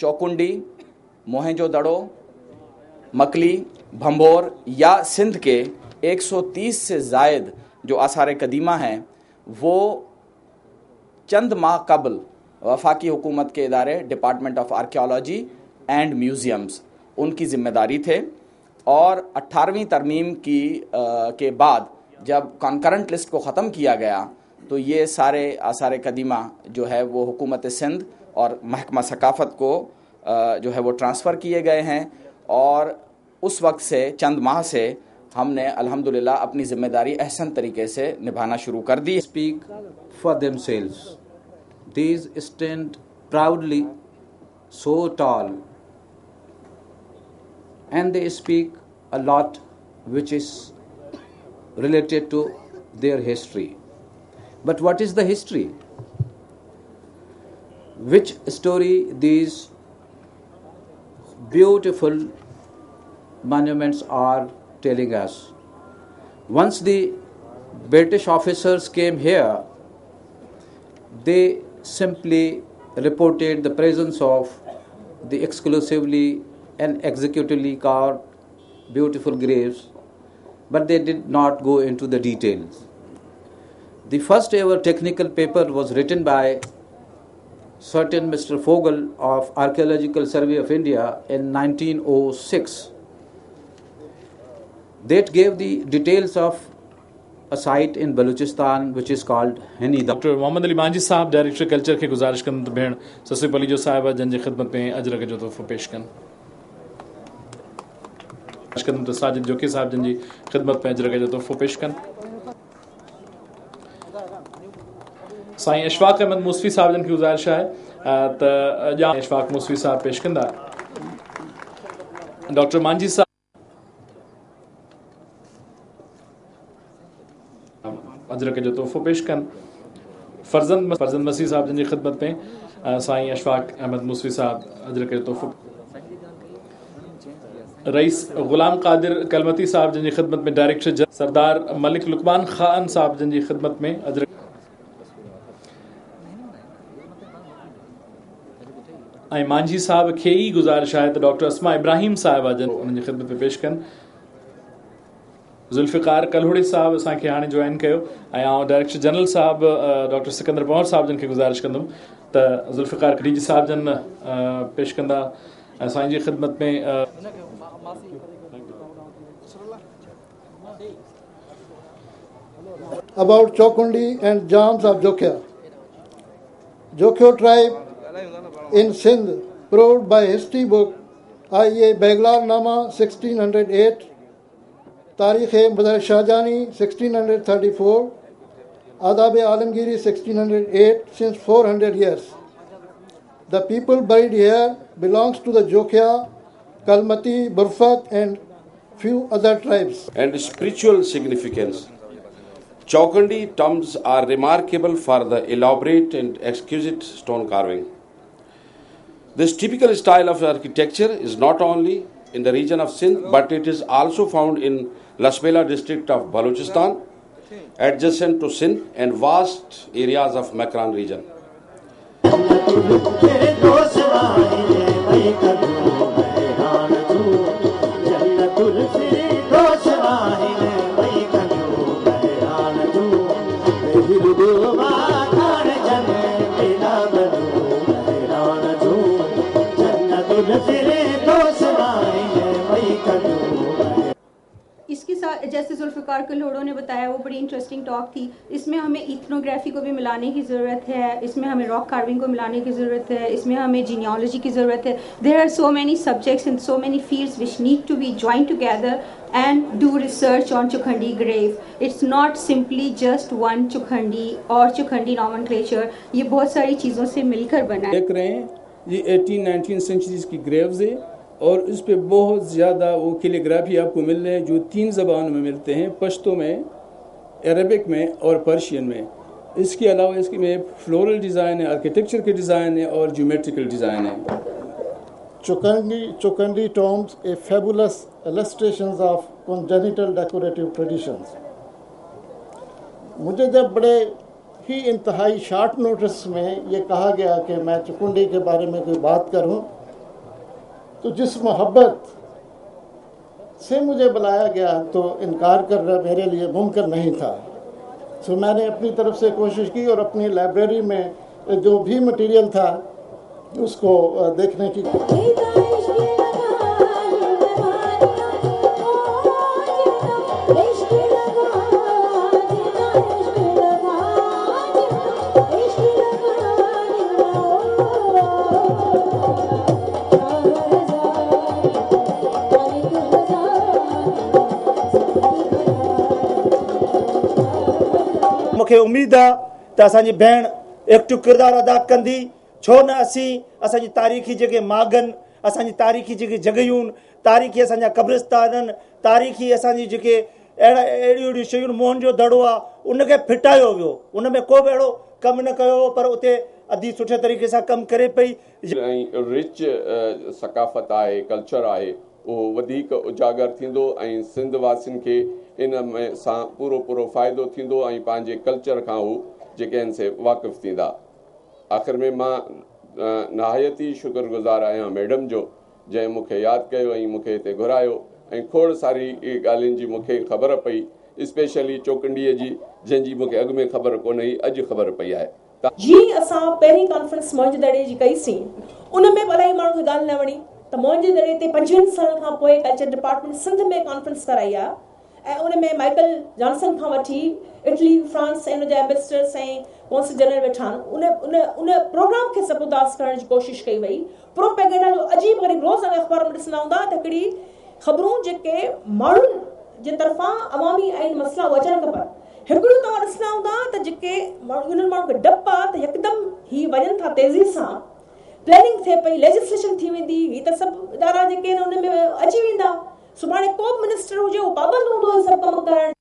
चौकुंडी, मोहनजोदड़ो, मकली, भंबोर या सिंध के 130 से ज़ायद जो आसार कदीमा हैं वो चंद माह कबल वफाकी हुकूमत के इदारे department of archaeology and museums उनकी ज़िम्मेदारी थे। और 18वीं तरमीम के बाद जब कॉन्करेंट लिस्ट को ख़त्म किया गया तो ये सारे आसार कदीमा जो है वो हुकूमत सिंध और महकमा सकाफ़त को जो है वो ट्रांसफ़र किए गए हैं। और उस वक्त से चंद माह से हमने अल्हम्दुलिल्लाह अपनी ज़िम्मेदारी अहसन तरीके से निभाना शुरू कर दी। Speak for themselves. These stand proudly, so tall, and they speak a lot which is related to their history. But what is the history? Which story these beautiful monuments are telling us? Once the British officers came here, they simply reported the presence of the exclusively and executively carved beautiful graves, but they did not go into the details. The first ever technical paper was written by certain Mr. Fogel of Archaeological Survey of India in 1906. That gave the details of a site in Balochistan which is called Hanida. Doctor Mohammad Ali Manjhi साहब director culture के गुजारिश कंद भेण ससुई पली जो साहिबा जंजी खिदमत में अजर के जो तोहफो पेश कन कंद साजिद जोकी साहब जंजी खिदमत में अजर के जो तोहफो पेश कन साईं अशफाक अहमद मूसवी साहब जन की गुजारिश है त या अशफाक मूसवी साहब पेश कंदा डॉक्टर मांझी साहब अजर के जो तोहफो पेश कन फर्जंद मसीह साहब जन की खिदमत में साईं अशफाक अहमद मूसवी साहब अजर के तोहफो रईस गुलाम कादिर कलमती साहब जन की खिदमत में डायरेक्टर सरदार मलिक लुकमान खान साहब जन की खिदमत में अजर मांझी साहब खे ही गुजारिश है तो डॉक्टर अस्मा इब्राहिम साहिबा जन उनकी खिदमत में पेश कन जुल्फ़िकार कलहुड़ी साहब असांखे हाणे जॉइन कयो ऐं डायरेक्टर जनरल साहब डॉक्टर सिकंदर पवार साहब जन खे गुजारिश कंदुमि त जुल्फ़िकार खलीजी साहब जन पेश कंदा असांजी खिदमत में about Chaukundi and Jams of Jokhya. Jokhyo tribe in Sindh, proved by history book I.A. Beglar Nama 1608, Tarikh-e Madar Shahjani 1634, Adab-e Alamgiri 1608, since 400 years. The people buried here belongs to the Jokhya, Kalmati, Burfat and few other tribes. And spiritual significance. Chaukundi tombs are remarkable for the elaborate and exquisite stone carving. This typical style of architecture is not only in the region of Sindh, but it is also found in Lasbela district of Balochistan, adjacent to Sindh and vast areas of Makran region. इसके साथ जैसे जुल्फ़िकार कल्होड़ो ने बताया वो बड़ी interesting talk थी। इसमें हमें इथनोग्राफी को भी मिलाने की ज़रूरत है, इसमें हमें रॉक कार्विंग को मिलाने की ज़रूरत है, इसमें हमें जीनियोलॉजी की ज़रूरत है। There are so many subjects in so many fields which need to be join together and do research on Chukhandi grave. It's not simply just one Chukhandi और Chukhandi nomenclature. ये बहुत सारी चीज़ों से मिलकर बना है। देख रहे हैं ये 18-19 सेंचुरीज की ग्रेव्स है और उस पे बहुत ज़्यादा वो कैलीग्राफी आपको मिल रहे हैं जो 3 ज़बानों में मिलते हैं, पश्तो में, अरबिक में और पर्शियन में। इसके अलावा इसके में फ्लोरल डिज़ाइन है, आर्किटेक्चर के डिज़ाइन है और ज्योमेट्रिकल डिज़ाइन है। Chukhandi tombs, a fabulous illustrations of congenital decorative traditions. मुझे जब बड़े ही इंतहाई शॉर्ट नोटिस में ये कहा गया कि मैं चुकुंडी के बारे में कोई बात करूं, तो जिस मोहब्बत से मुझे बुलाया गया तो इनकार करना मेरे लिए मुमकिन नहीं था। तो मैंने अपनी तरफ से कोशिश की और अपनी लाइब्रेरी में जो भी मटेरियल था उसको देखने की। मूंखे उम्मीद आहे त असांजी भेण एक्टिव किरदारु अदा कंदी, छो न असांजी तारीख़ी जेके मागन, असांजी तारीख़ी जेके जॻहियूं, तारीख़ी असांजा क़ब्रिस्तान, तारीख़ी असांजी जेके अहिड़ियूं शयूं, मोहन जो दड़ो आहे, उनखे फिटायो वियो। उन में को बि अहिड़ो कमु न कयो, पर उते अधी सुठे तरीक़े सां कमु करे पई। रिच सकाफ़त आहे, कल्चर आहे, उहो वधीक उजागर थींदो ऐं सिंध वासियुनि खे इन में सां पूरो फ़ाइदो थींदो ऐं पंहिंजे कल्चर खां हू जेके आहिनि से वाक़िफ़ थींदा। आख़िर में मां नहायत ई शुक्रगुज़ार आहियां मैडम जो, जंहिं मूंखे यादि कयो ऐं मूंखे हिते घुरायो ऐं खोड़ सारी ॻाल्हियुनि जी मूंखे ख़बर पई, स्पेशली चौकंडीअ जी, जंहिंजी मूंखे अॻु में ख़बर कोन हुई, अॼु ख़बर पई आहे। जीअं असां पहिरीं कॉन्फ्रेंस मोहन दड़े जी कईसीं, उन में इलाही माण्हू खे ॻाल्हि न वणी त मोहन दड़े ते 25 साल खां पोइ कल्चर डिपार्टमेंट सिंध में कॉन्फ्रेंस कराई आहे ऐं उन में माइकल जॉनसन खां वठी इटली, फ्रांस ऐं उनजा एम्बेसडर्स ऐं कौंसल जनरल वेठा आहिनि। उन प्रोग्राम खे सबुदास करण जी कोशिशि कई वई। प्रोपेगेंडा जो अजीब ग़रीब रोज़ अख़बार में ॾिसंदा हूंदा त हिकिड़ी ख़बरूं जेके माण्हुनि जे तरफ़ां अवामी आइन मसइला उहे अचणु खपनि। हिकिड़ो तव्हां ॾिसंदा हूंदा त जेके उन्हनि माण्हुनि खे डपु आहे त हिकदमि ही वञनि था तेज़ी सां, प्लैनिंग थिए पई, लेजिस्लेशन थी वेंदी, ही त सभु इदारा जेके आहिनि उन में अची वेंदा। सुभाणे को बि मिनिस्टर हुजे उहो पाबंद हूंदो सभु कमु करण